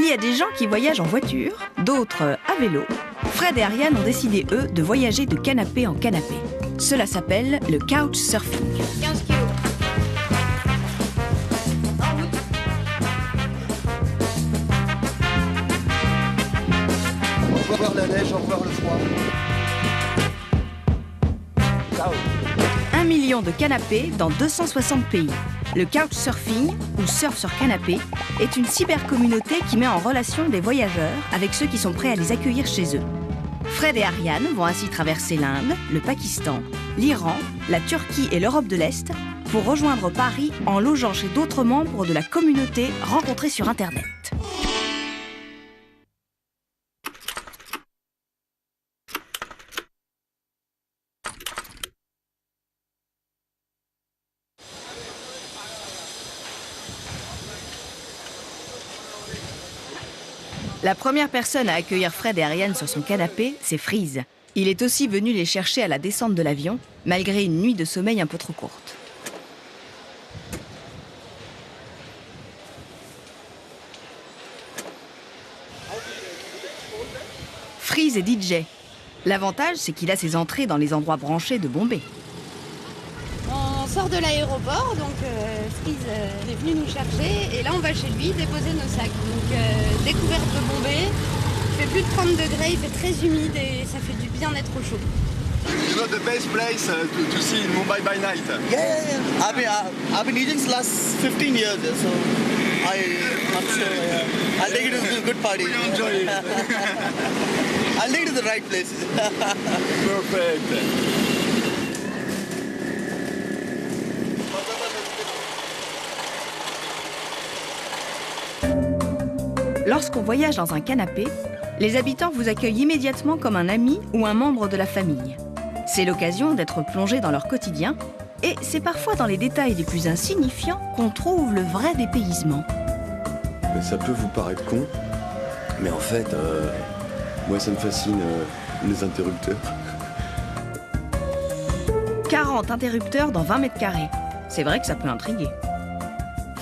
Il y a des gens qui voyagent en voiture, d'autres à vélo. Fred et Ariane ont décidé, eux, de voyager de canapé en canapé. Cela s'appelle le couchsurfing. 15 kilos. Au revoir la neige, au revoir le froid. 1 million de canapés dans 260 pays. Le couchsurfing, ou surf sur canapé, est une cybercommunauté qui met en relation des voyageurs avec ceux qui sont prêts à les accueillir chez eux. Fred et Ariane vont ainsi traverser l'Inde, le Pakistan, l'Iran, la Turquie et l'Europe de l'Est pour rejoindre Paris en logeant chez d'autres membres de la communauté rencontrés sur Internet. La première personne à accueillir Fred et Ariane sur son canapé, c'est Freeze. Il est aussi venu les chercher à la descente de l'avion, malgré une nuit de sommeil un peu trop courte. Freeze est DJ. L'avantage, c'est qu'il a ses entrées dans les endroits branchés de Bombay. On sort de l'aéroport, donc Freeze est venu nous chercher et là on va chez lui déposer nos sacs. Donc découverte de Bombay, il fait plus de 30 degrés, il fait très humide et ça fait du bien d'être au chaud. You know the best place to see in Mumbai by night? Yeah. I've been eating last 15 years, so I'm sure I'll take it to a good party. Enjoy it. I'll take it to the right places. Perfect. Lorsqu'on voyage dans un canapé, les habitants vous accueillent immédiatement comme un ami ou un membre de la famille. C'est l'occasion d'être plongé dans leur quotidien et c'est parfois dans les détails les plus insignifiants qu'on trouve le vrai dépaysement. Mais ça peut vous paraître con, mais en fait, moi ça me fascine les interrupteurs. 40 interrupteurs dans 20 mètres carrés. C'est vrai que ça peut intriguer.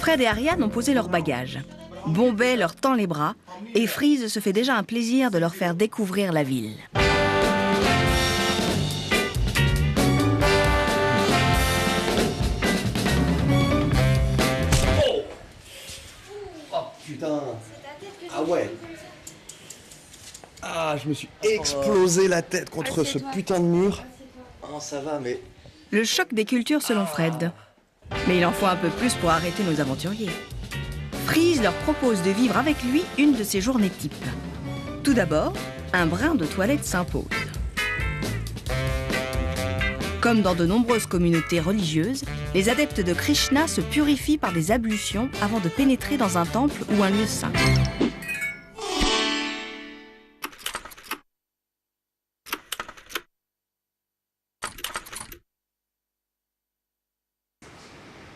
Fred et Ariane ont posé leurs bagages. Bombay leur tend les bras et Freeze se fait déjà un plaisir de leur faire découvrir la ville. Oh putain! Ah ouais! Ah, je me suis explosé la tête contre ce putain de mur. Oh, ça va, mais... Le choc des cultures selon Fred. Mais il en faut un peu plus pour arrêter nos aventuriers. Freeze leur propose de vivre avec lui une de ses journées types. Tout d'abord, un brin de toilette s'impose. Comme dans de nombreuses communautés religieuses, les adeptes de Krishna se purifient par des ablutions avant de pénétrer dans un temple ou un lieu saint.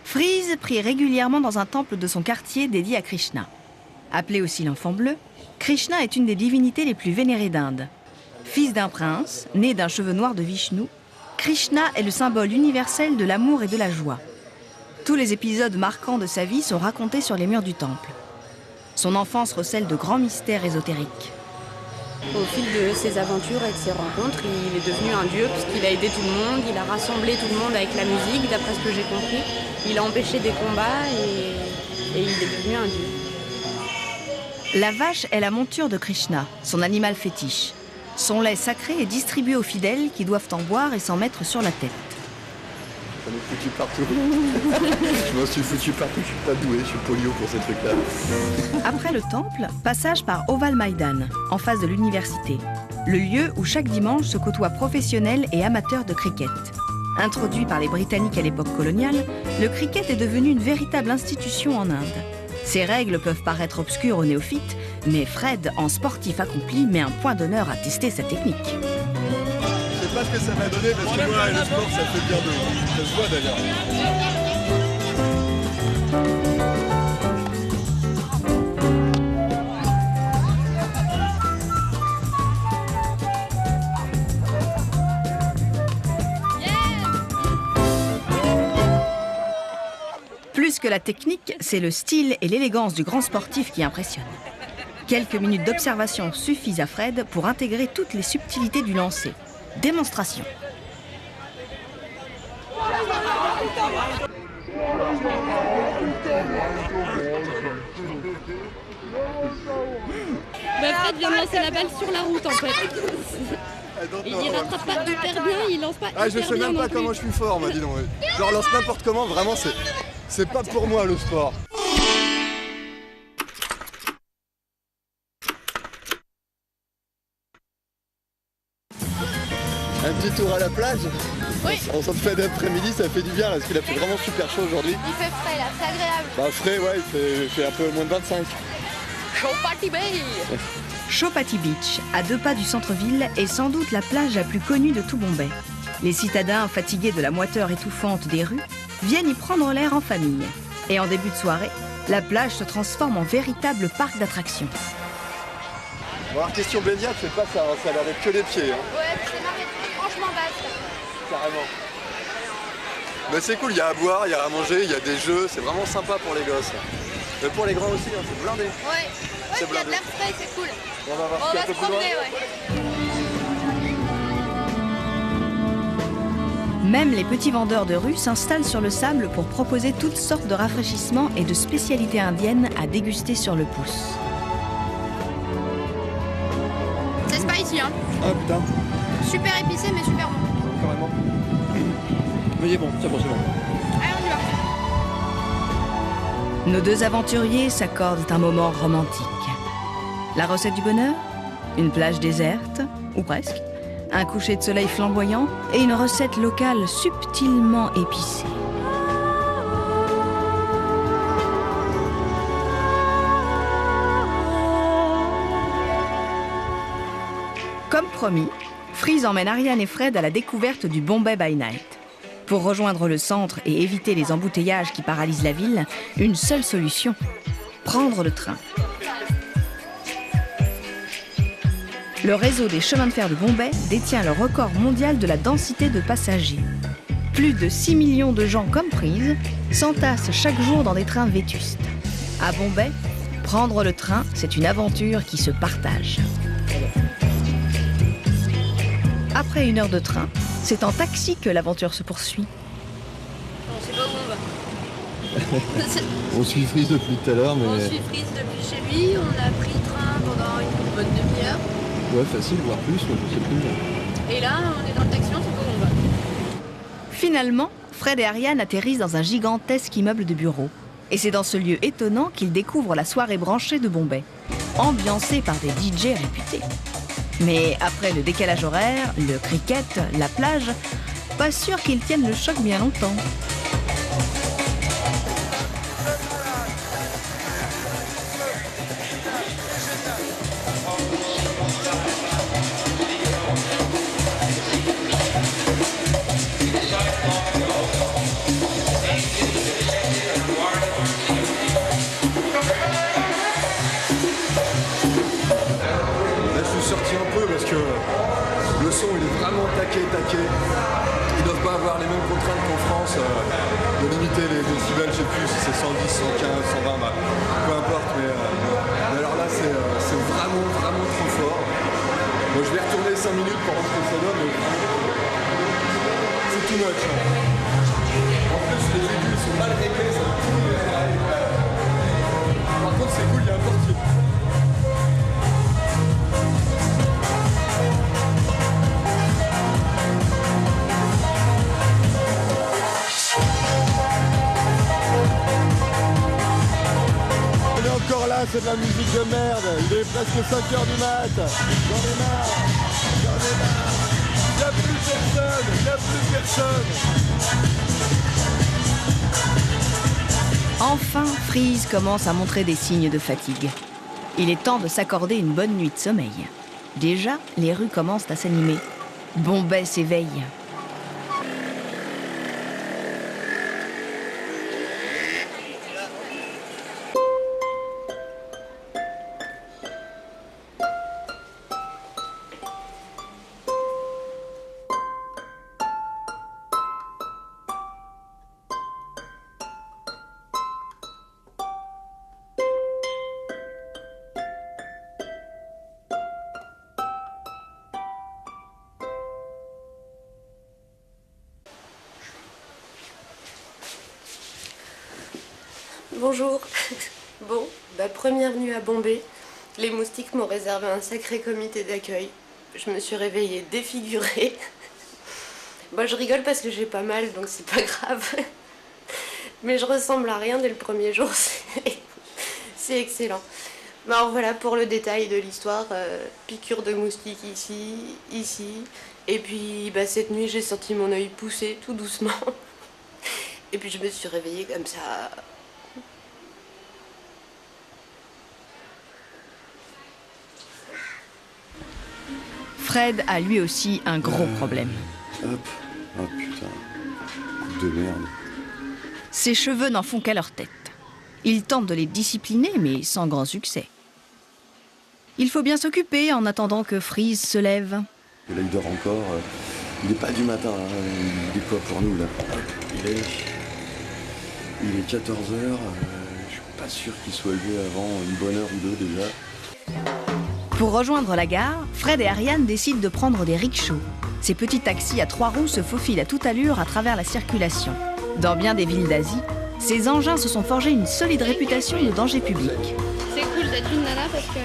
Freeze prie régulièrement dans un temple de son quartier dédié à Krishna. Appelé aussi l'enfant bleu, Krishna est une des divinités les plus vénérées d'Inde. Fils d'un prince, né d'un cheveu noir de Vishnu, Krishna est le symbole universel de l'amour et de la joie. Tous les épisodes marquants de sa vie sont racontés sur les murs du temple. Son enfance recèle de grands mystères ésotériques. Au fil de ses aventures et de ses rencontres, il est devenu un dieu puisqu'il a aidé tout le monde, il a rassemblé tout le monde avec la musique, d'après ce que j'ai compris. Il a empêché des combats et il est devenu un dieu. La vache est la monture de Krishna, son animal fétiche. Son lait sacré est distribué aux fidèles qui doivent en boire et s'en mettre sur la tête. Ça m'est foutu partout. Je m'en suis foutu partout, je suis pas doué, je suis polio pour ces trucs-là. Après le temple, passage par Oval Maidan, en face de l'université. Le lieu où chaque dimanche se côtoient professionnels et amateurs de cricket. Introduit par les Britanniques à l'époque coloniale, le cricket est devenu une véritable institution en Inde. Ses règles peuvent paraître obscures aux néophytes, mais Fred, en sportif accompli, met un point d'honneur à tester sa technique. Je sais pas ce que ça m'a donné parce que moi, le sport, ça fait bien de... Ça se voit d'ailleurs. Plus que la technique, c'est le style et l'élégance du grand sportif qui impressionnent. Quelques minutes d'observation suffisent à Fred pour intégrer toutes les subtilités du lancer. Démonstration. Fred vient de lancer la balle sur la route en fait. Il rattrape pas hyper bien, il lance pas hyper bien. Je sais même pas comment je suis fort, moi, dis donc. Je relance n'importe comment, vraiment, c'est pas pour moi le sport. Un petit tour à la plage. Oui. En fin d'après-midi, ça fait du bien là, parce qu'il a fait vraiment super chaud aujourd'hui. Il fait frais là, c'est agréable. Bah frais, ouais, il fait un peu moins de 25. Chopati Bay. Chopati Beach, à 2 pas du centre-ville, est sans doute la plage la plus connue de tout Bombay. Les citadins, fatigués de la moiteur étouffante des rues, viennent y prendre l'air en famille. Et en début de soirée, la plage se transforme en véritable parc d'attractions. Bon, alors question baignade, c'est pas ça, hein, ça a l'air d'être que les pieds. Hein. Ouais, c'est marqué franchement basse. Carrément. Mais c'est cool, il y a à boire, il y a à manger, il y a des jeux, c'est vraiment sympa pour les gosses. Mais pour les grands aussi, hein, c'est blindé. Ouais, C'est il y a de blindé. l'air frais, c'est cool. On va voir On ce qu'il y a va un peu se plus loin. promener, ouais. Même les petits vendeurs de rue s'installent sur le sable pour proposer toutes sortes de rafraîchissements et de spécialités indiennes à déguster sur le pouce. C'est spicy, hein. Ah putain, Super épicé, mais super bon. carrément. Mais il est bon, c'est bon, c'est bon. Allez, on y va. Nos deux aventuriers s'accordent un moment romantique. La recette du bonheur? Une plage déserte, ou presque, un coucher de soleil flamboyant et une recette locale subtilement épicée. Comme promis, Freeze emmène Ariane et Fred à la découverte du Bombay by Night. Pour rejoindre le centre et éviter les embouteillages qui paralysent la ville, une seule solution, prendre le train. Le réseau des chemins de fer de Bombay détient le record mondial de la densité de passagers. Plus de 6 millions de gens comme Freeze s'entassent chaque jour dans des trains vétustes. À Bombay, prendre le train, c'est une aventure qui se partage. Après 1 heure de train, c'est en taxi que l'aventure se poursuit. On sait pas où on va. On suit Freeze depuis tout à l'heure, mais... On suit Freeze depuis chez lui, on a pris le train pendant une bonne demi-heure. Ouais, facile, voire plus, mais je sais plus. Et là, on est dans le taxi, on sait pas où on va. Finalement, Fred et Ariane atterrissent dans un gigantesque immeuble de bureaux. Et c'est dans ce lieu étonnant qu'ils découvrent la soirée branchée de Bombay, ambiancée par des DJ réputés. Mais après le décalage horaire, le cricket, la plage, pas sûr qu'ils tiennent le choc bien longtemps. Sorti un peu parce que le son il est vraiment taqué. Ils doivent pas avoir les mêmes contraintes qu'en France de limiter les décibels, je sais plus si c'est 110, 115, 120, bah, peu importe, mais alors là c'est vraiment trop fort. Bon, je vais retourner 5 minutes pour voir ce que ça donne, mais c'est too much. En plus les aigus sont mal réglés, ça me fout les oreilles. Par contre c'est cool, il y a un portier. Encore là, c'est de la musique de merde. Il est presque 5h du mat. J'en ai marre. Il n'y a plus personne. Enfin, Freeze commence à montrer des signes de fatigue. Il est temps de s'accorder une bonne nuit de sommeil. Déjà, les rues commencent à s'animer. Bombay s'éveille. Bonjour. Bon, première nuit à Bombay. Les moustiques m'ont réservé un sacré comité d'accueil. Je me suis réveillée défigurée. Bon, je rigole parce que j'ai pas mal, donc c'est pas grave. Mais je ressemble à rien dès le premier jour, c'est excellent. Alors voilà pour le détail de l'histoire, piqûre de moustique ici, et puis cette nuit j'ai senti mon œil pousser tout doucement, et puis je me suis réveillée comme ça. Fred a lui aussi un gros problème. Hop. Oh putain. Coup de merde. Ses cheveux n'en font qu'à leur tête. Il tente de les discipliner, mais sans grand succès. Il faut bien s'occuper en attendant que Freeze se lève. Et là, il dort encore. Il n'est pas du matin, hein. Il est quoi pour nous, là? Il est 14h. Je suis pas sûr qu'il soit levé avant une bonne heure ou deux, déjà. Pour rejoindre la gare, Fred et Ariane décident de prendre des rickshaws. Ces petits taxis à 3 roues se faufilent à toute allure à travers la circulation. Dans bien des villes d'Asie, ces engins se sont forgés une solide réputation de danger public. C'est cool d'être une nana parce que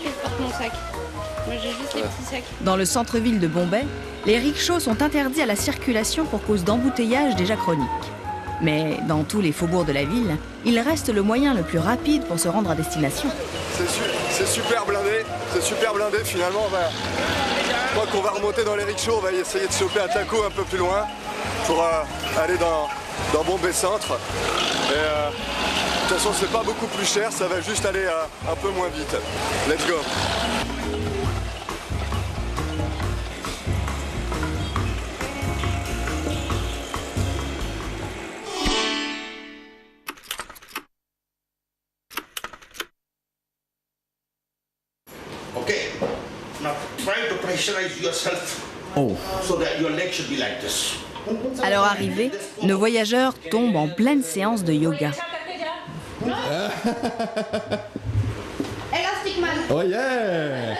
je porte mon sac. Moi j'ai juste les petits sacs. Dans le centre-ville de Bombay, les rickshaws sont interdits à la circulation pour cause d'embouteillages déjà chroniques. Mais dans tous les faubourgs de la ville, il reste le moyen le plus rapide pour se rendre à destination. C'est super blindé finalement. Je crois qu'on va remonter dans les rickshaws, on va essayer de choper un taco un peu plus loin pour aller dans Bombay Centre. Et de toute façon c'est pas beaucoup plus cher, ça va juste aller un peu moins vite. Let's go. Okay, now try to pressurize yourself so that your leg should be like this. À leur arrivée, nos voyageurs tombent en pleine séance de yoga. Elastic man. Oh yeah!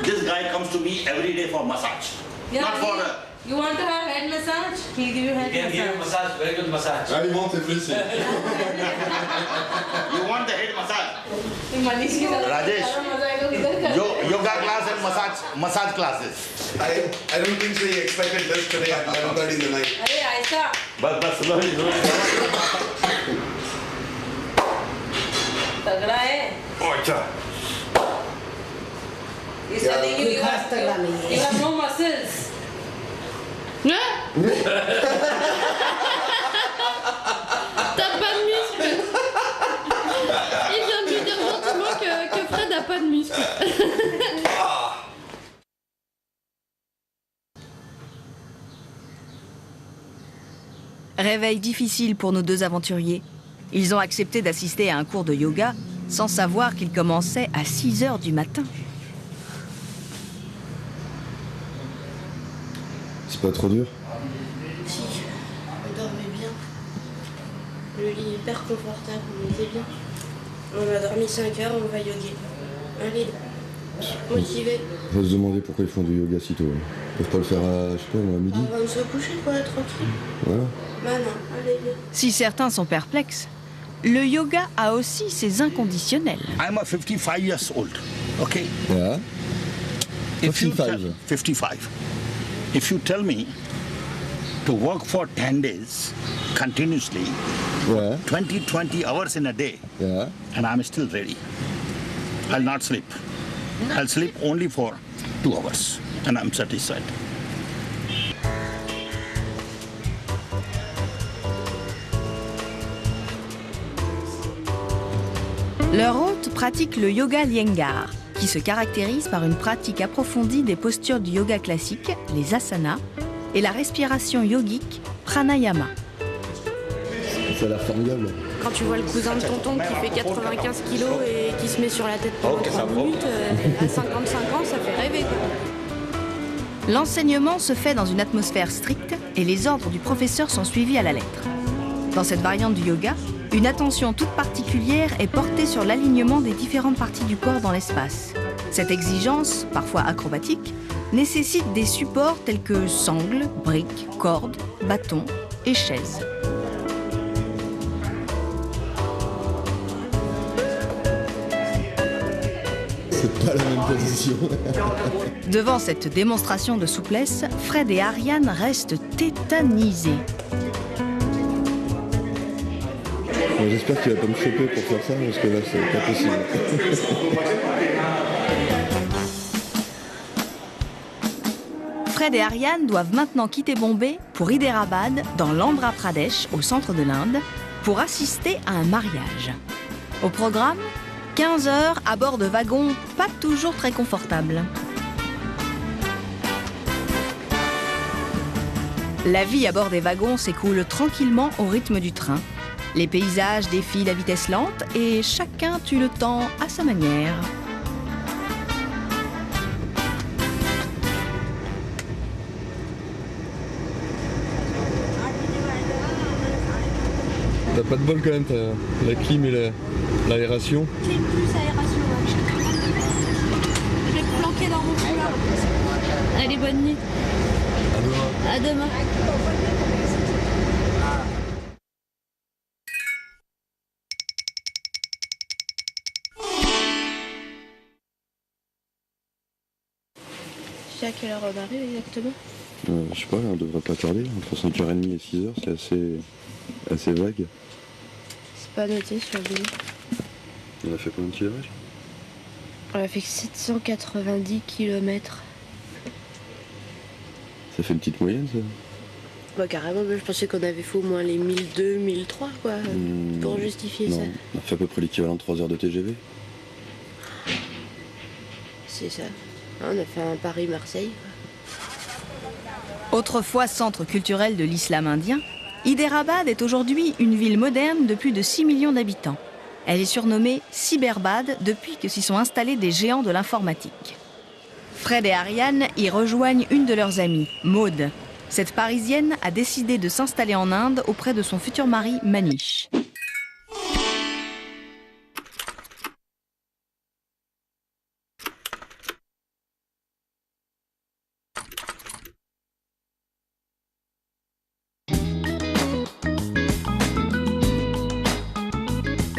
This guy comes to me every day for massage. Not for You want to have head massage? He'll give you head Can give you massage, very good massage. Alimente plaisir. you want the head massage. Manish की तरह Rajesh. सारा मजा आएगा किधर कर? Yoga class and massage classes. I don't think so he expected this today at 11:30 in the night. अरे ऐसा But slowly. तगड़ा है. He's telling you you have no muscles. T'as pas de muscles. Il vient de lui dire gentiment que Fred a pas de muscles. Réveil difficile pour nos deux aventuriers. Ils ont accepté d'assister à un cours de yoga sans savoir qu'il commençait à 6 h du matin. C'est pas trop dur? Si, on dormait bien. Le lit est hyper confortable, on était bien. On a dormi 5 heures, on va yoguer. Allez, motivé. On va se demander pourquoi ils font du yoga si tôt. Ils peuvent pas le faire à, je sais pas, à midi? On va se coucher quoi, tranquille. Voilà. Bah non, allez, viens. Si certains sont perplexes, le yoga a aussi ses inconditionnels. I'm a 55 years old. Okay. Yeah. If you 55. 55. If you tell me to work for 10 days continuously, Yeah. 20 hours in a day, Yeah. and I'm still ready. I'll not sleep. I'll sleep only for 2 hours, and I'm satisfied. Leur hôte pratique le yoga Iyengar, qui se caractérise par une pratique approfondie des postures du yoga classique, les asanas, et la respiration yogique, pranayama. Ça a l'air formidable. Quand tu vois le cousin de tonton qui fait 95 kilos et qui se met sur la tête pendant 30 minutes, à 55 ans, ça fait rêver quoi. L'enseignement se fait dans une atmosphère stricte et les ordres du professeur sont suivis à la lettre. Dans cette variante du yoga, une attention toute particulière est portée sur l'alignement des différentes parties du corps dans l'espace. Cette exigence, parfois acrobatique, nécessite des supports tels que sangles, briques, cordes, bâtons et chaises. pas la même position. Devant cette démonstration de souplesse, Fred et Ariane restent tétanisés. Bon, j'espère qu'il va pas me choper pour faire ça, parce que là, c'est pas possible. Fred et Ariane doivent maintenant quitter Bombay pour Hyderabad, dans l'Andhra Pradesh, au centre de l'Inde, pour assister à un mariage. Au programme, 15 heures à bord de wagons pas toujours très confortables. La vie à bord des wagons s'écoule tranquillement au rythme du train. Les paysages défilent à vitesse lente et chacun tue le temps à sa manière. T'as pas de bol quand même, t'as la clim et l'aération. Clim plus aération, ouais. Je vais me planquer dans mon foulard. Allez, bonne nuit. À demain. À demain. Tu sais à quelle heure on arrive exactement? Je sais pas, on devrait pas tarder. Entre 5h30 et 6h, c'est assez vague. C'est pas noté sur le billet. On a fait combien de kilomètres? On a fait 790 km. Ça fait une petite moyenne, ça? Bah carrément, je pensais qu'on avait fait au moins les 1002, 1003 quoi, pour justifier non, ça. on a fait à peu près l'équivalent de 3 heures de TGV. C'est ça. On a fait un Paris-Marseille. Autrefois centre culturel de l'islam indien, Hyderabad est aujourd'hui une ville moderne de plus de 6 millions d'habitants. Elle est surnommée Cyberbad depuis que s'y sont installés des géants de l'informatique. Fred et Ariane y rejoignent une de leurs amies, Maud. Cette Parisienne a décidé de s'installer en Inde auprès de son futur mari Manish.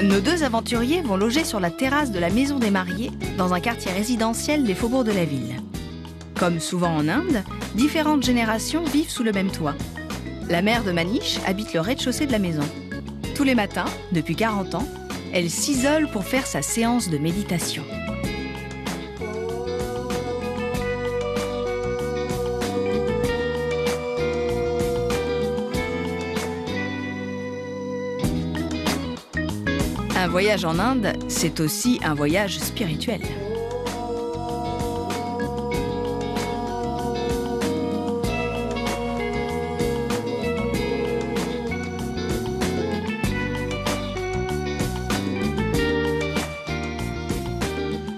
Nos deux aventuriers vont loger sur la terrasse de la maison des mariés, dans un quartier résidentiel des faubourgs de la ville. Comme souvent en Inde, différentes générations vivent sous le même toit. La mère de Manish habite le rez-de-chaussée de la maison. Tous les matins, depuis 40 ans, elle s'isole pour faire sa séance de méditation. Un voyage en Inde, c'est aussi un voyage spirituel.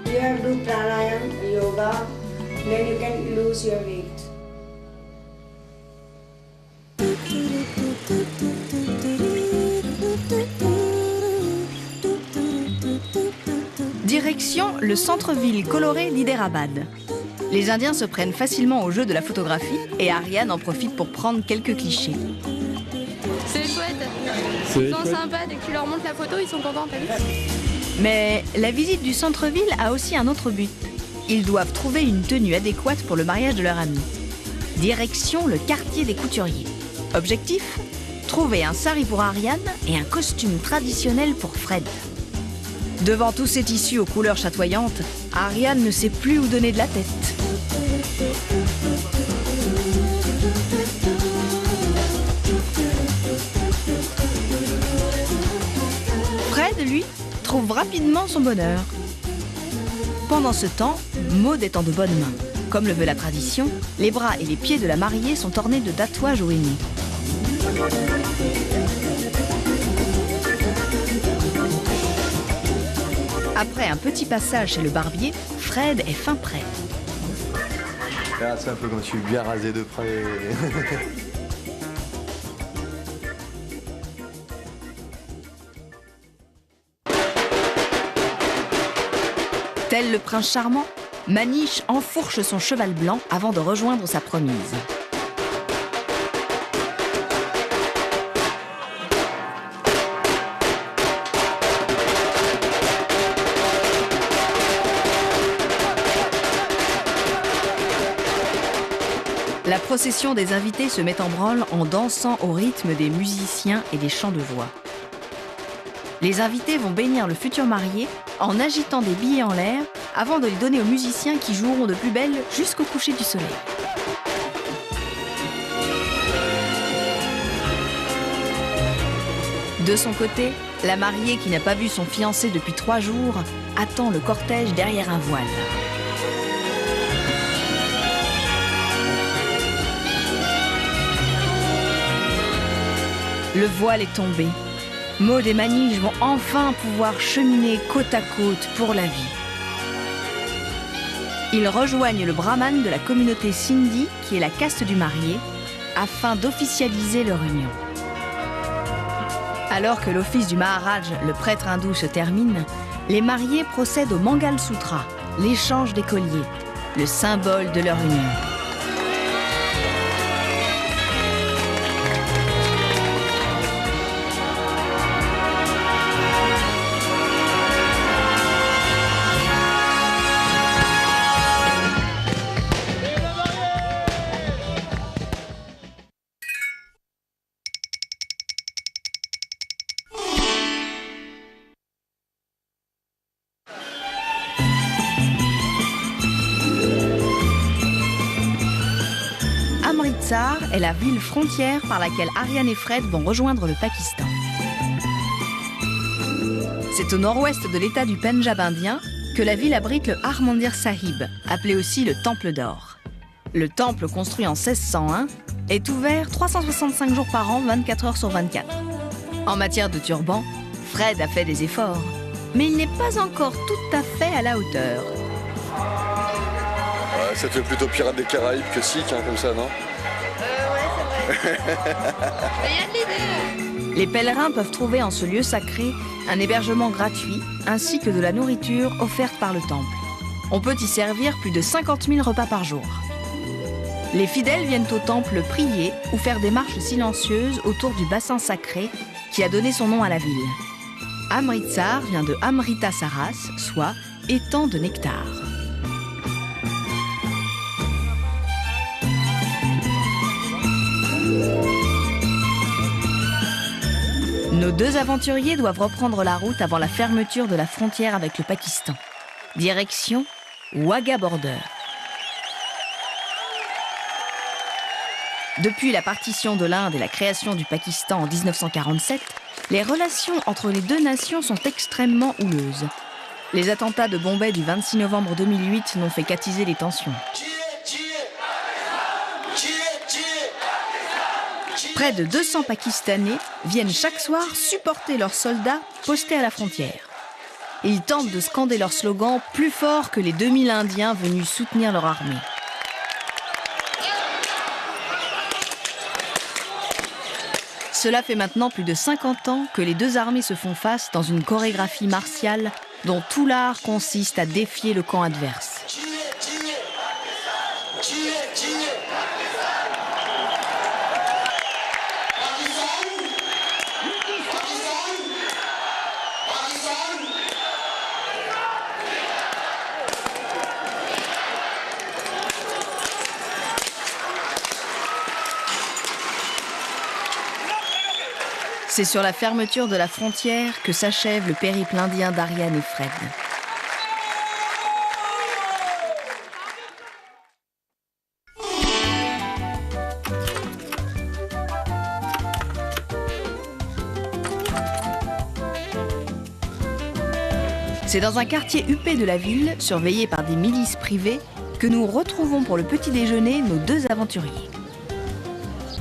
You have to do pranayam, yoga, then you can lose your weight. Direction le centre-ville coloré d'Hyderabad. Les Indiens se prennent facilement au jeu de la photographie et Ariane en profite pour prendre quelques clichés. C'est chouette. Ils sont sympas, dès que tu leur montres la photo, ils sont contents, t'as vu? Mais la visite du centre-ville a aussi un autre but. Ils doivent trouver une tenue adéquate pour le mariage de leur ami. Direction le quartier des couturiers. Objectif ? Trouver un sari pour Ariane et un costume traditionnel pour Fred. Devant tous ces tissus aux couleurs chatoyantes, Ariane ne sait plus où donner de la tête. Fred, lui, trouve rapidement son bonheur. Pendant ce temps, Maud est en de bonnes mains. Comme le veut la tradition, les bras et les pieds de la mariée sont ornés de tatouages au henné. Après un petit passage chez le barbier, Fred est fin prêt. Ah, c'est un peu comme je suis bien rasé de près. Tel le prince charmant, Manish enfourche son cheval blanc avant de rejoindre sa promise. La procession des invités se met en branle en dansant au rythme des musiciens et des chants de voix. Les invités vont bénir le futur marié en agitant des billets en l'air avant de les donner aux musiciens qui joueront de plus belle jusqu'au coucher du soleil. De son côté, la mariée qui n'a pas vu son fiancé depuis 3 jours attend le cortège derrière un voile. Le voile est tombé. Maud et Manige vont enfin pouvoir cheminer côte à côte pour la vie. Ils rejoignent le brahman de la communauté Sindhi, qui est la caste du marié, afin d'officialiser leur union. Alors que l'office du Maharaj, le prêtre hindou, se termine, les mariés procèdent au Mangal Sutra, l'échange des colliers, le symbole de leur union. Amritsar est la ville frontière par laquelle Ariane et Fred vont rejoindre le Pakistan. C'est au nord-ouest de l'État du Pendjab indien que la ville abrite le Harmandir Sahib, appelé aussi le Temple d'Or. Le temple, construit en 1601, est ouvert 365 jours par an, 24 heures sur 24. En matière de turban, Fred a fait des efforts, mais il n'est pas encore tout à fait à la hauteur. Ouais, ça fait plutôt pirate des Caraïbes que sikh, hein, comme ça, non? Ouais, c'est vrai. Mais il y a de l'idée. Les pèlerins peuvent trouver en ce lieu sacré un hébergement gratuit ainsi que de la nourriture offerte par le temple. On peut y servir plus de 50 000 repas par jour. Les fidèles viennent au temple prier ou faire des marches silencieuses autour du bassin sacré qui a donné son nom à la ville. Amritsar vient de Amrita Saras, soit étang de nectar. Nos 2 aventuriers doivent reprendre la route avant la fermeture de la frontière avec le Pakistan. Direction Wagah Border. Depuis la partition de l'Inde et la création du Pakistan en 1947, les relations entre les 2 nations sont extrêmement houleuses. Les attentats de Bombay du 26 novembre 2008 n'ont fait qu'attiser les tensions. Près de 200 Pakistanais viennent chaque soir supporter leurs soldats postés à la frontière. Ils tentent de scander leur slogan plus fort que les 2000 Indiens venus soutenir leur armée. Cela fait maintenant plus de 50 ans que les 2 armées se font face dans une chorégraphie martiale dont tout l'art consiste à défier le camp adverse. C'est sur la fermeture de la frontière que s'achève le périple indien d'Ariane et Fred. C'est dans un quartier huppé de la ville, surveillé par des milices privées, que nous retrouvons pour le petit déjeuner nos 2 aventuriers.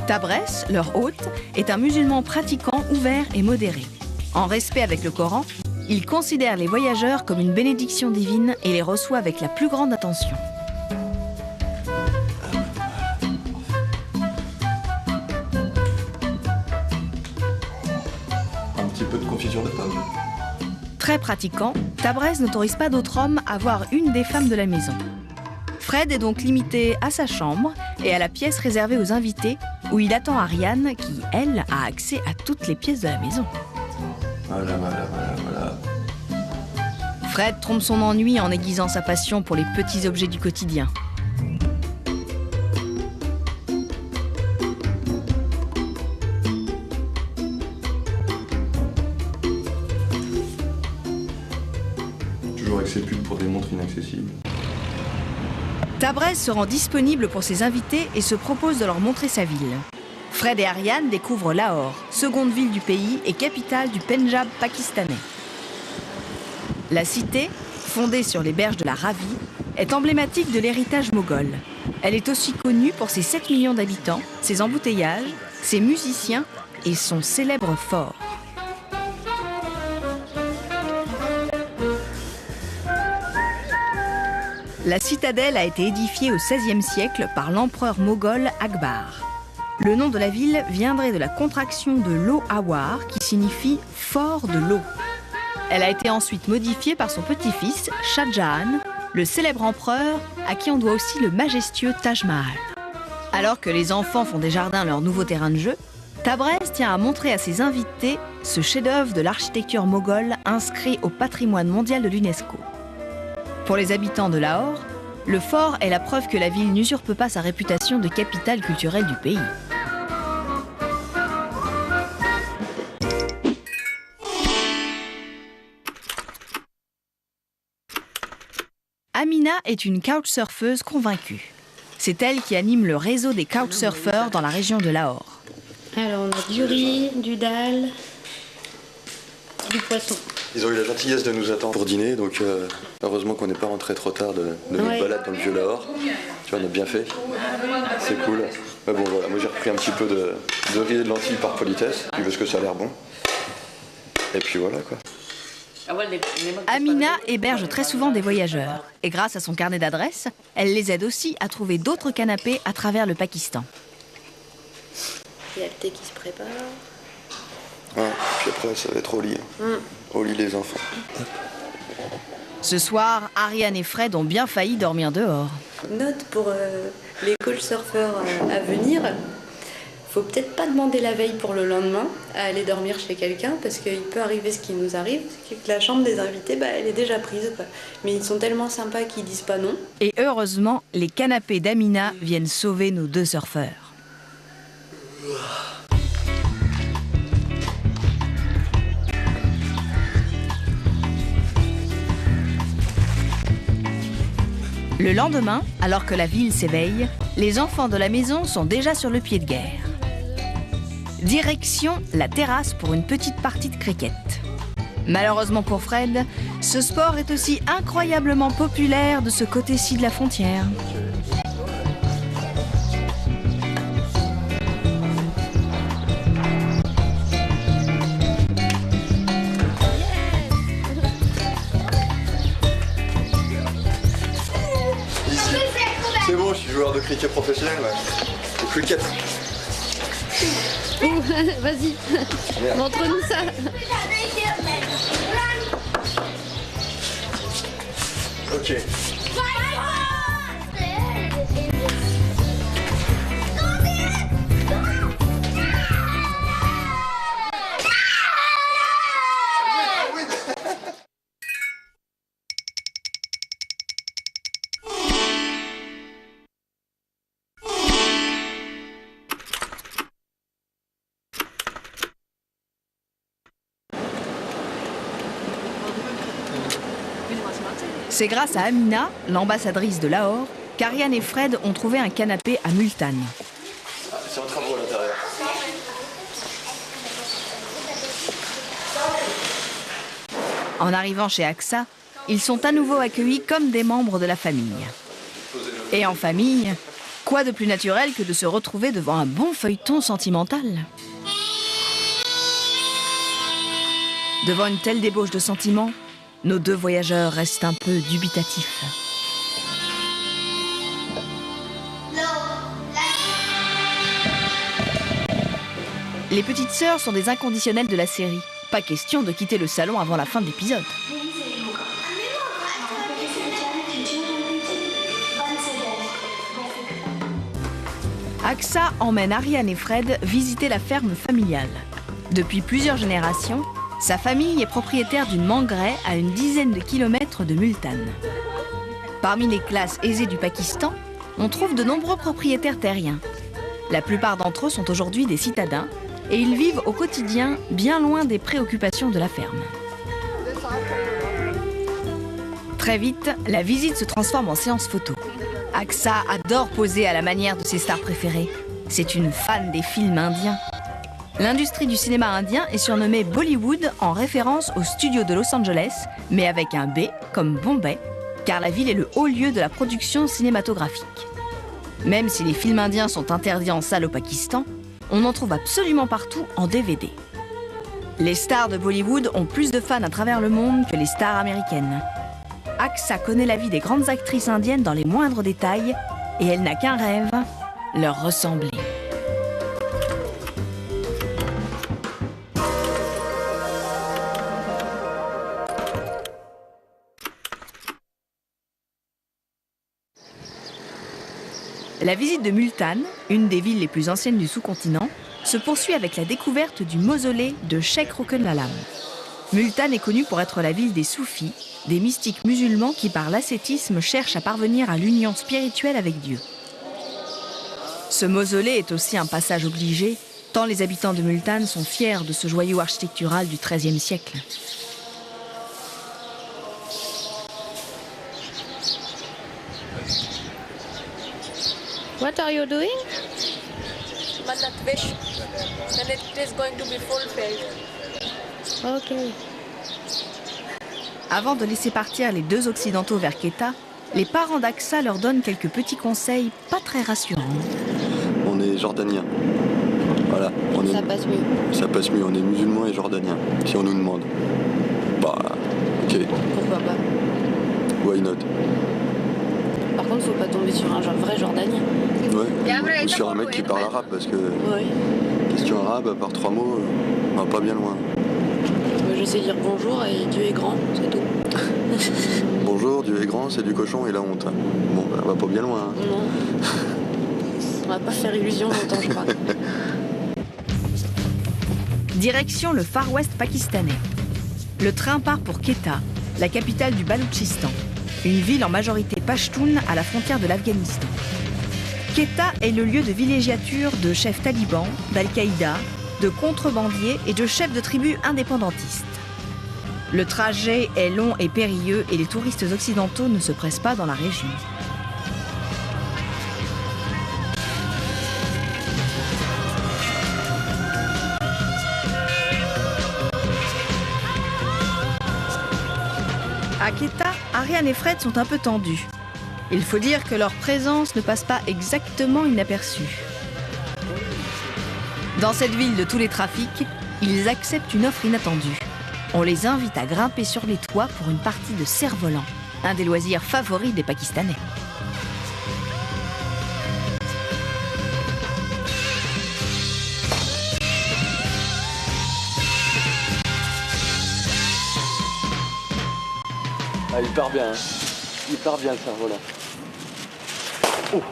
Tabrès, leur hôte, est un musulman pratiquant, ouvert et modéré. En respect avec le Coran, il considère les voyageurs comme une bénédiction divine et les reçoit avec la plus grande attention. Un petit peu de confiture de pomme. Très pratiquant, Tabrès n'autorise pas d'autre homme à voir une des femmes de la maison. Fred est donc limité à sa chambre et à la pièce réservée aux invités, où il attend Ariane qui, elle, a accès à toutes les pièces de la maison. Voilà. Fred trompe son ennui en aiguisant sa passion pour les petits objets du quotidien. c'est plus pour des montres inaccessibles. Tabrez se rend disponible pour ses invités et se propose de leur montrer sa ville. Fred et Ariane découvrent Lahore, seconde ville du pays et capitale du Pendjab pakistanais. La cité, fondée sur les berges de la Ravi, est emblématique de l'héritage moghol. Elle est aussi connue pour ses 7 millions d'habitants, ses embouteillages, ses musiciens et son célèbre fort. La citadelle a été édifiée au XVIe siècle par l'empereur moghol Akbar. Le nom de la ville viendrait de la contraction de Lohawar, qui signifie « fort de l'eau ». Elle a été ensuite modifiée par son petit-fils, Shah Jahan, le célèbre empereur à qui on doit aussi le majestueux Taj Mahal. Alors que les enfants font des jardins leur nouveau terrain de jeu, Tabrez tient à montrer à ses invités ce chef-d'œuvre de l'architecture moghole inscrit au patrimoine mondial de l'UNESCO. Pour les habitants de Lahore, le fort est la preuve que la ville n'usurpe pas sa réputation de capitale culturelle du pays. Amina est une couchsurfeuse convaincue. C'est elle qui anime le réseau des couchsurfeurs dans la région de Lahore. Alors on a du riz, du dal, du poisson. Ils ont eu la gentillesse de nous attendre pour dîner, donc heureusement qu'on n'est pas rentré trop tard de notre balade dans le vieux Lahore. Tu vois, on a bien fait. C'est cool. Mais bon voilà, moi j'ai repris un petit peu de riz et de lentilles par politesse, puis parce que ça a l'air bon. Et puis voilà quoi. Amina héberge très souvent des voyageurs et grâce à son carnet d'adresses, elle les aide aussi à trouver d'autres canapés à travers le Pakistan. Il y a le thé qui se prépare. Ah, puis après ça va être au lit. Au lit les enfants. Ce soir, Ariane et Fred ont bien failli dormir dehors. Note pour les couchsurfeurs à venir. Faut peut-être pas demander la veille pour le lendemain à aller dormir chez quelqu'un parce qu'il peut arriver ce qui nous arrive, c'est que la chambre des invités, elle est déjà prise. Quoi. Mais ils sont tellement sympas qu'ils disent pas non. Et heureusement, les canapés d'Amina viennent sauver nos 2 surfeurs. Le lendemain, alors que la ville s'éveille, les enfants de la maison sont déjà sur le pied de guerre. Direction la terrasse pour une petite partie de cricket. Malheureusement pour Fred, ce sport est aussi incroyablement populaire de ce côté-ci de la frontière. C'est bon, je suis joueur de cricket professionnel, ouais. Le cricket. Vas-y, montre-nous ça. Ok. C'est grâce à Amina, l'ambassadrice de Lahore, qu'Ariane et Fred ont trouvé un canapé à Multan. C'est en travaux à l'intérieur. En arrivant chez AXA, ils sont à nouveau accueillis comme des membres de la famille. Et en famille, quoi de plus naturel que de se retrouver devant un bon feuilleton sentimental ? Devant une telle débauche de sentiments, nos 2 voyageurs restent un peu dubitatifs. Les petites sœurs sont des inconditionnelles de la série. Pas question de quitter le salon avant la fin de l'épisode. AXA emmène Ariane et Fred visiter la ferme familiale. Depuis plusieurs générations, sa famille est propriétaire d'une mangueraie à une dizaine de kilomètres de Multan. Parmi les classes aisées du Pakistan, on trouve de nombreux propriétaires terriens. La plupart d'entre eux sont aujourd'hui des citadins et ils vivent au quotidien bien loin des préoccupations de la ferme. Très vite, la visite se transforme en séance photo. Aksa adore poser à la manière de ses stars préférées. C'est une fan des films indiens. L'industrie du cinéma indien est surnommée Bollywood en référence au studio de Los Angeles, mais avec un B comme Bombay, car la ville est le haut lieu de la production cinématographique. Même si les films indiens sont interdits en salle au Pakistan, on en trouve absolument partout en DVD. Les stars de Bollywood ont plus de fans à travers le monde que les stars américaines. Aksa connaît la vie des grandes actrices indiennes dans les moindres détails et elle n'a qu'un rêve, leur ressembler. La visite de Multan, une des villes les plus anciennes du sous-continent, se poursuit avec la découverte du mausolée de Sheikh Rokenlalam. Multan est connue pour être la ville des soufis, des mystiques musulmans qui par l'ascétisme cherchent à parvenir à l'union spirituelle avec Dieu. Ce mausolée est aussi un passage obligé, tant les habitants de Multan sont fiers de ce joyau architectural du XIIIe siècle. What are you doing? Manat wish, and it is going to be fulfilled. Okay. Avant de laisser partir les deux occidentaux vers Quetta, les parents d'Aksa leur donnent quelques petits conseils pas très rassurants. On est jordanien. Voilà. Ça passe mieux. Ça passe mieux, on est musulmans et jordaniens, si on nous demande. Bah, ok. Pourquoi pas? Why not? Par contre, faut pas tomber sur un vrai jordanien. Ouais, ou sur un mec qui parle arabe, parce que question arabe, à part 3 mots, on va pas bien loin. Je sais dire bonjour et Dieu est grand, c'est tout. Bonjour, Dieu est grand, c'est du cochon et la honte. Bon, bah, on va pas bien loin. Hein. Non. On va pas faire illusion longtemps, je crois. Direction le Far West pakistanais. Le train part pour Quetta, la capitale du Baloutchistan, une ville en majorité pachtoune à la frontière de l'Afghanistan. Quetta est le lieu de villégiature de chefs talibans, d'Al-Qaïda, de contrebandiers et de chefs de tribus indépendantistes. Le trajet est long et périlleux et les touristes occidentaux ne se pressent pas dans la région. À Quetta, Ariane et Fred sont un peu tendus. Il faut dire que leur présence ne passe pas exactement inaperçue. Dans cette ville de tous les trafics, ils acceptent une offre inattendue. On les invite à grimper sur les toits pour une partie de cerf-volant, un des loisirs favoris des Pakistanais. Ah, il part bien, hein. Il part bien le cerf-volant. Oh.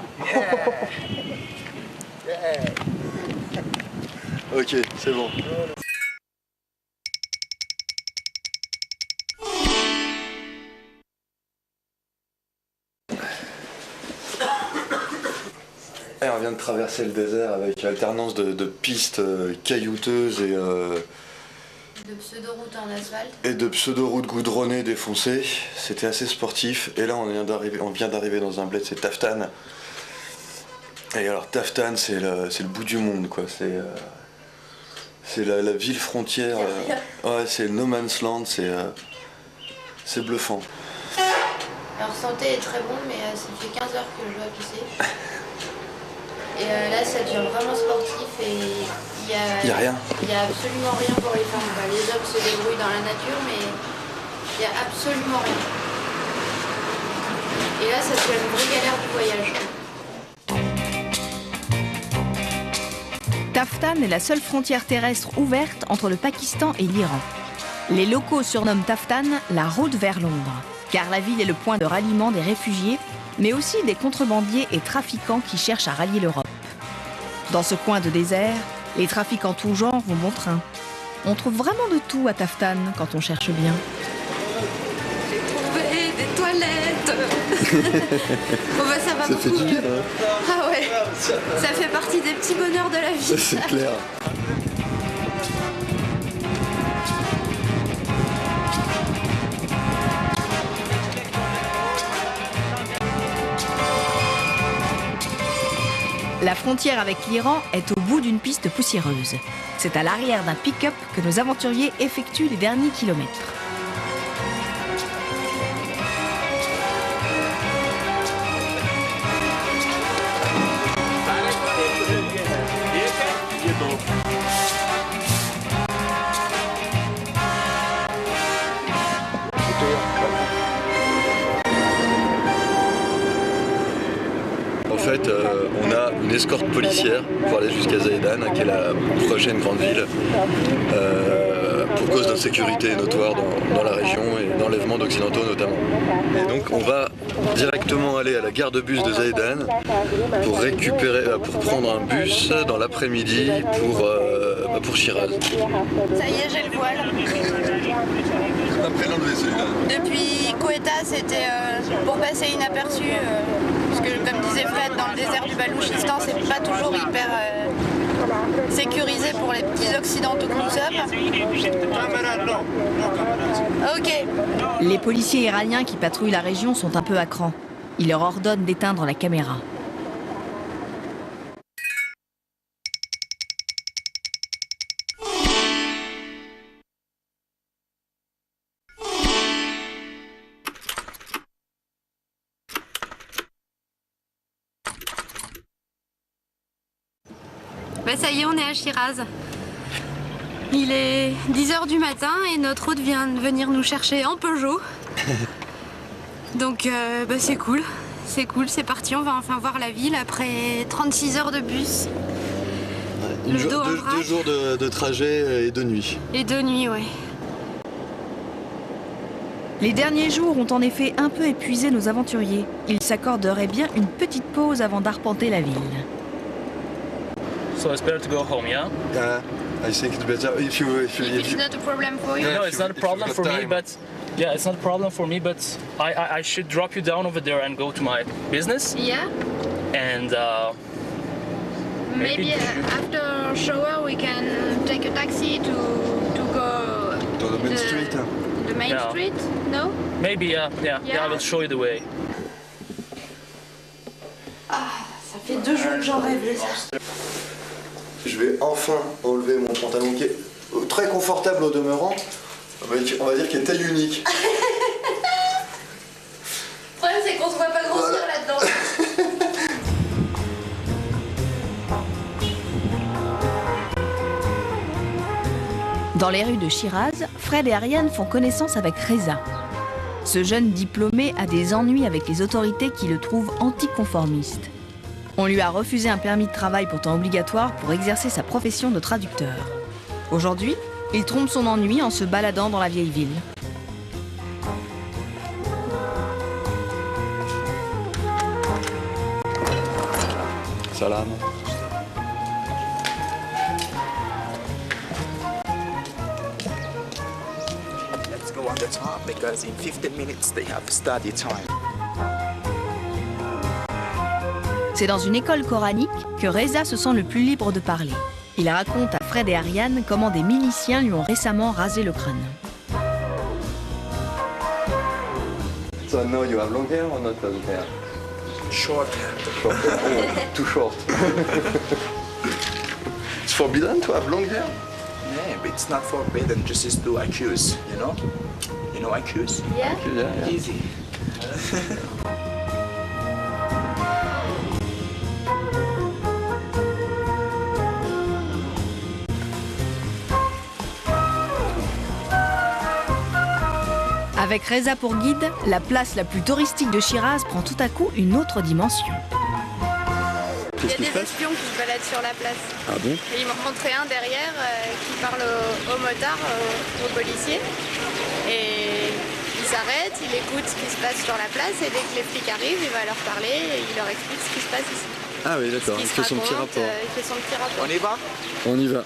Ok, c'est bon. Et on vient de traverser le désert avec alternance de pistes caillouteuses et De pseudo-routes en asphalte. Et de pseudo-routes goudronnées défoncées. C'était assez sportif. Et là, on vient d'arriver dans un bled, c'est Taftan. Et alors, Taftan, c'est le bout du monde, quoi. C'est la ville frontière. Ouais, c'est no man's land. C'est bluffant. Alors, santé est très bon, mais ça fait 15 heures que je dois pisser. Et là, ça devient vraiment sportif et il y a rien. Il n'y a absolument rien pour les femmes. Bah, les hommes se débrouillent dans la nature, mais il n'y a absolument rien. Et là, ça devient une vraie galère du voyage. Taftan est la seule frontière terrestre ouverte entre le Pakistan et l'Iran. Les locaux surnomment Taftan la route vers Londres, car la ville est le point de ralliement des réfugiés, mais aussi des contrebandiers et trafiquants qui cherchent à rallier l'Europe. Dans ce coin de désert, les trafiquants tout genre vont bon train. On trouve vraiment de tout à Taftan quand on cherche bien. J'ai trouvé des toilettes. Bon bah ça va ça beaucoup. fait du bien, hein. Ah ouais, ça fait partie des petits bonheurs de la vie. C'est clair. La frontière avec l'Iran est au bout d'une piste poussiéreuse. C'est à l'arrière d'un pick-up que nos aventuriers effectuent les derniers kilomètres. En fait, on a une escorte policière pour aller jusqu'à Zaïdan, qui est la prochaine grande ville, pour cause d'insécurité notoire dans la région et d'enlèvement d'occidentaux notamment. Et donc on va directement aller à la gare de bus de Zaïdan pour prendre un bus dans l'après-midi pour Shiraz. Ça y est, j'ai le voile. Après l'enlever celui-là. Depuis Quetta, c'était pour passer inaperçu. Parce que comme disait Fred, dans le désert du Balouchistan, c'est pas toujours hyper sécurisé pour les petits occidentaux que nous sommes. Ok. Les policiers iraniens qui patrouillent la région sont un peu à cran. Ils leur ordonnent d'éteindre la caméra. Bah ça y est, on est à Shiraz. Il est 10h du matin et notre hôte vient de venir nous chercher en Peugeot. Donc bah c'est cool, c'est parti, on va enfin voir la ville après 36 heures de bus. Deux jours de trajet et de nuit. Et de nuit, ouais. Les derniers jours ont en effet un peu épuisé nos aventuriers. Ils s'accorderaient bien une petite pause avant d'arpenter la ville. So it's better to go home, yeah? Yeah, I think it's better if you It's not a problem for you. No, it's not a problem for me, but yeah, it's not a problem for me, but I should drop you down over there and go to my business. Yeah. And Maybe after shower we can take a taxi to go to the main street. The main Yeah. street? No? maybe yeah, I will show you the way. Ah, ça fait 2 jours que j'en rêve de ça. Je vais enfin enlever mon pantalon qui est très confortable au demeurant. On va dire qu'il est taille unique. Le problème c'est qu'on se voit pas grossir là-dedans. Dans les rues de Shiraz, Fred et Ariane font connaissance avec Reza. Ce jeune diplômé a des ennuis avec les autorités qui le trouvent anticonformiste. On lui a refusé un permis de travail pourtant obligatoire pour exercer sa profession de traducteur. Aujourd'hui, il trompe son ennui en se baladant dans la vieille ville. Salam. Let's go on the top because in 15 minutes they have study time. C'est dans une école coranique que Reza se sent le plus libre de parler. Il raconte à Fred et Ariane comment des miliciens lui ont récemment rasé le crâne. So now you have long hair or not long hair? Short. Short hair. Oh, too short. It's forbidden to have long hair? Yeah, but it's not forbidden, just is to accuse, you know? You know accuse? Yeah. Yeah. Easy. Avec Reza pour guide, la place la plus touristique de Shiraz prend tout à coup une autre dimension. Il y a des espions qui se baladent sur la place. Ah bon? Et ils m'ont montré un derrière qui parle au motard, au policier. Et il s'arrête, il écoute ce qui se passe sur la place et dès que les flics arrivent, il va leur parler et il leur explique ce qui se passe ici. Ah oui, d'accord, il fait son petit rapport. Il fait son petit rapport. On y va? On y va.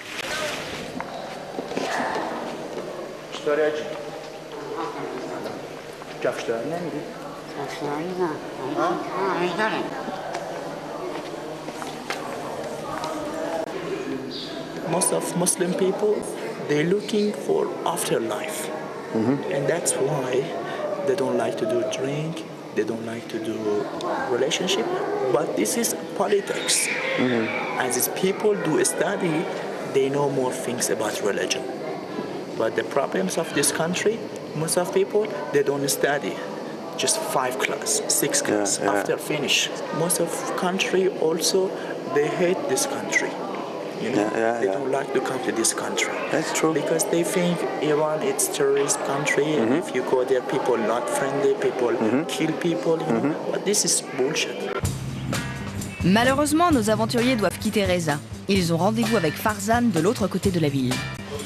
Most of Muslim people, they're looking for afterlife. And that's why they don't like to do drink, they don't like to do relationship, but this is politics. As is people do study, they know more things about religion. But the problems of this country, most of people, they don't study. Just 5 class, 6 class after finish. Most of country also, they hate this country. You know, they don't like to come to this country. That's true. Because they think Iran it's terrorist country, and if you go there, people not friendly, people kill people. You know? But this is bullshit. Malheureusement, nos aventuriers doivent quitter Reza. Ils ont rendez-vous avec Farzan de l'autre côté de la ville.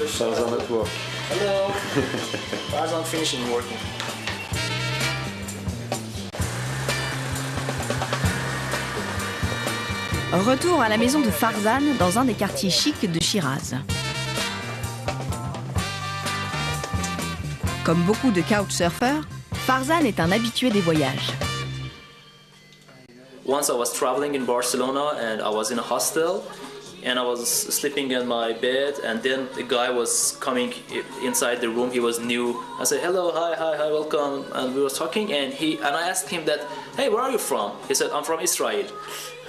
Farzan à toi. Hello. Farzan finishing working. Retour à la maison de Farzan dans un des quartiers chics de Shiraz. Comme beaucoup de couchsurfers, Farzan est un habitué des voyages. Once I was traveling in Barcelona and I was in a hostel and I was sleeping in my bed and then the guy was coming inside the room. He was new. I said, hello, hi, welcome. And we were talking and I asked him that, hey, where are you from? He said, I'm from Israel.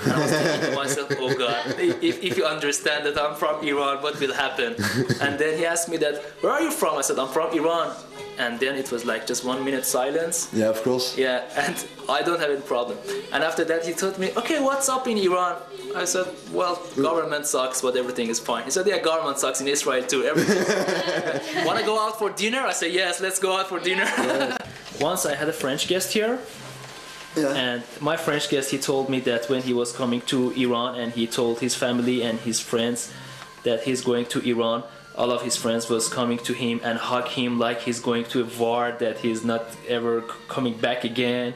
And I was thinking to myself, oh God, if you understand that I'm from Iran, what will happen? And then he asked me that, where are you from? I said, I'm from Iran. And then it was like just 1 minute silence. Yeah, of course. Yeah, and I don't have any problem. And after that he told me, okay, what's up in Iran? I said, well, government sucks, but everything is fine. He said, yeah, government sucks in Israel too. Everything. Want to go out for dinner? I said, yes, let's go out for dinner. Yeah. Once I had a French guest here. Yeah. And my French guest, he told me that when he was coming to Iran and he told his family and his friends that he's going to Iran, all of his friends was coming to him and hug him like he's going to a war, that he's not ever coming back again.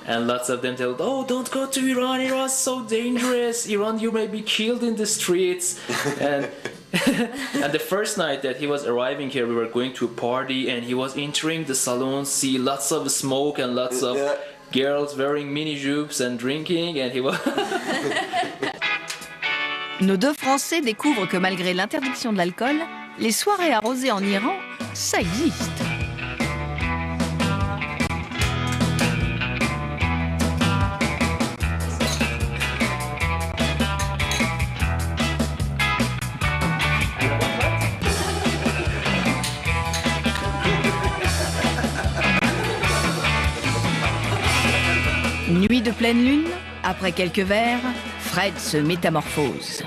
And lots of them told, oh, don't go to Iran, Iran's so dangerous. Iran, you may be killed in the streets. And and the first night that he was arriving here, we were going to a party and he was entering the salon, see lots of smoke and lots of girls wearing mini jupes and drinking, and he was... Nos deux Français découvrent que malgré l'interdiction de l'alcool, les soirées arrosées en Iran, ça existe. Nuit de pleine lune, après quelques verres, Fred se métamorphose.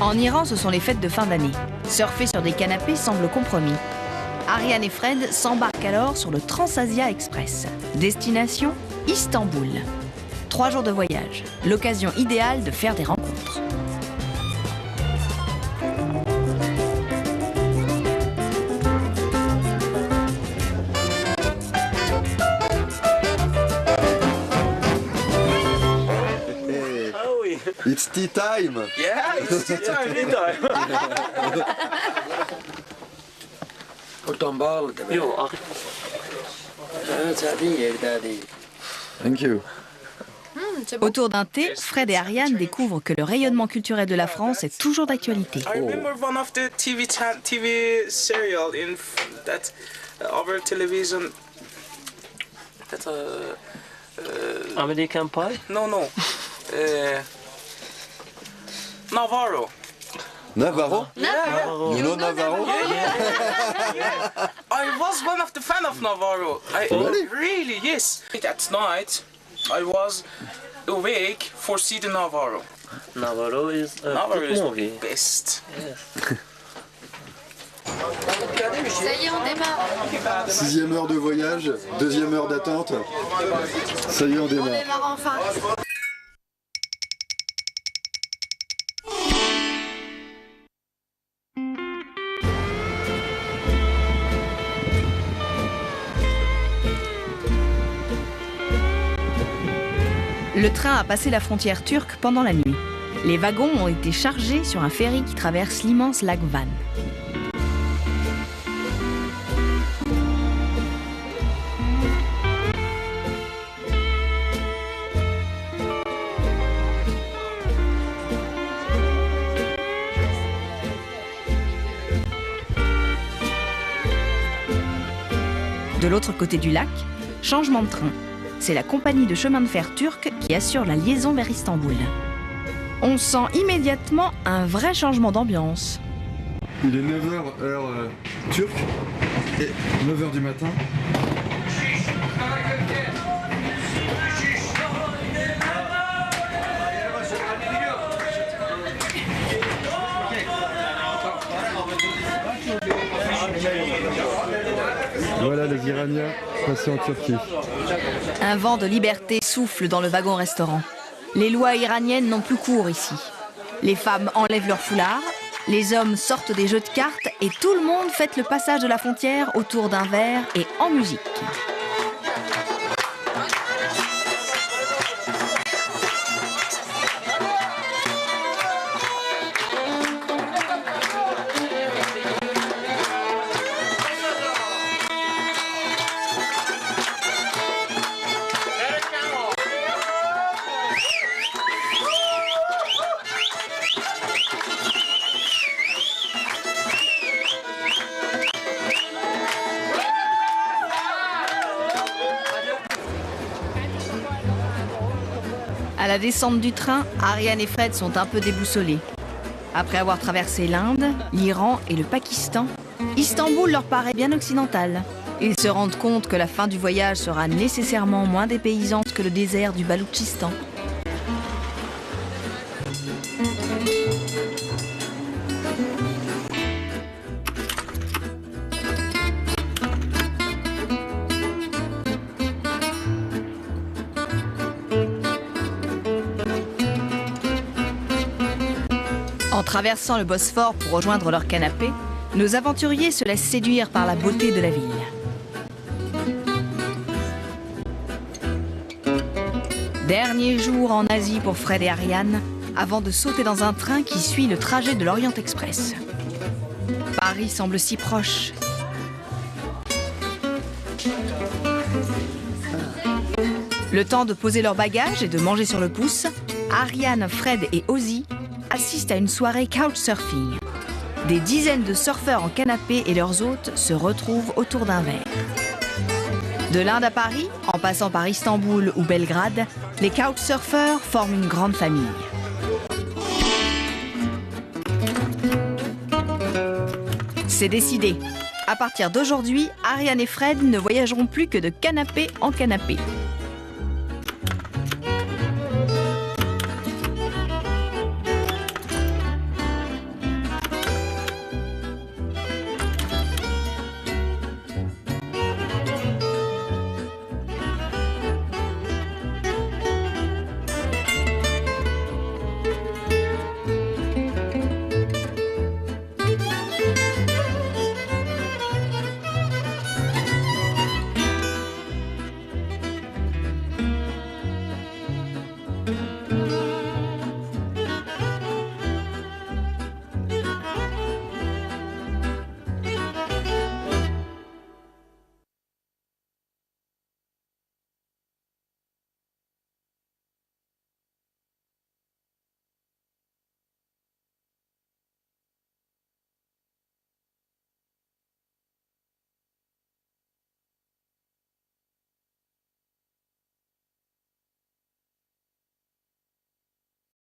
En Iran, ce sont les fêtes de fin d'année. Surfer sur des canapés semble compromis. Ariane et Fred s'embarquent alors sur le Transasia Express. Destination, Istanbul. 3 jours de voyage, l'occasion idéale de faire des rencontres. It's tea time! Yeah, it's tea time, tea time! Thank you. Autour d'un thé, Fred et Ariane découvrent que le rayonnement culturel de la France est toujours d'actualité. I remember one of the TV serial in that over television. That American Pie? No. Navarro. Navarro? Yeah. You know Navarro? Yeah. I was one of the fan of Navarro. Really? Yes. At night, I was awake for see the Navarro. Navarro is a good movie. Best. Yes. Ça y est, on démarre. 6e heure de voyage, 2e heure d'attente. Ça y est, on démarre. On démarre enfin. Le train a passé la frontière turque pendant la nuit. Les wagons ont été chargés sur un ferry qui traverse l'immense lac Van. De l'autre côté du lac, changement de train. C'est la compagnie de chemin de fer turque qui assure la liaison vers Istanbul. On sent immédiatement un vrai changement d'ambiance. Il est 9h heure turque et 9h du matin. Voilà les Iraniens passés en Turquie. Un vent de liberté souffle dans le wagon-restaurant. Les lois iraniennes n'ont plus cours ici. Les femmes enlèvent leur foulard, les hommes sortent des jeux de cartes et tout le monde fête le passage de la frontière autour d'un verre et en musique. À la descente du train, Ariane et Fred sont un peu déboussolés. Après avoir traversé l'Inde, l'Iran et le Pakistan, Istanbul leur paraît bien occidental. Ils se rendent compte que la fin du voyage sera nécessairement moins dépaysante que le désert du Baloutchistan. En traversant le Bosphore pour rejoindre leur canapé, nos aventuriers se laissent séduire par la beauté de la ville. Dernier jour en Asie pour Fred et Ariane, avant de sauter dans un train qui suit le trajet de l'Orient Express. Paris semble si proche. Le temps de poser leurs bagages et de manger sur le pouce, Ariane, Fred et Ozzy assistent à une soirée couchsurfing. Des dizaines de surfeurs en canapé et leurs hôtes se retrouvent autour d'un verre. De l'Inde à Paris, en passant par Istanbul ou Belgrade, les couchsurfers forment une grande famille. C'est décidé. À partir d'aujourd'hui, Ariane et Fred ne voyageront plus que de canapé en canapé.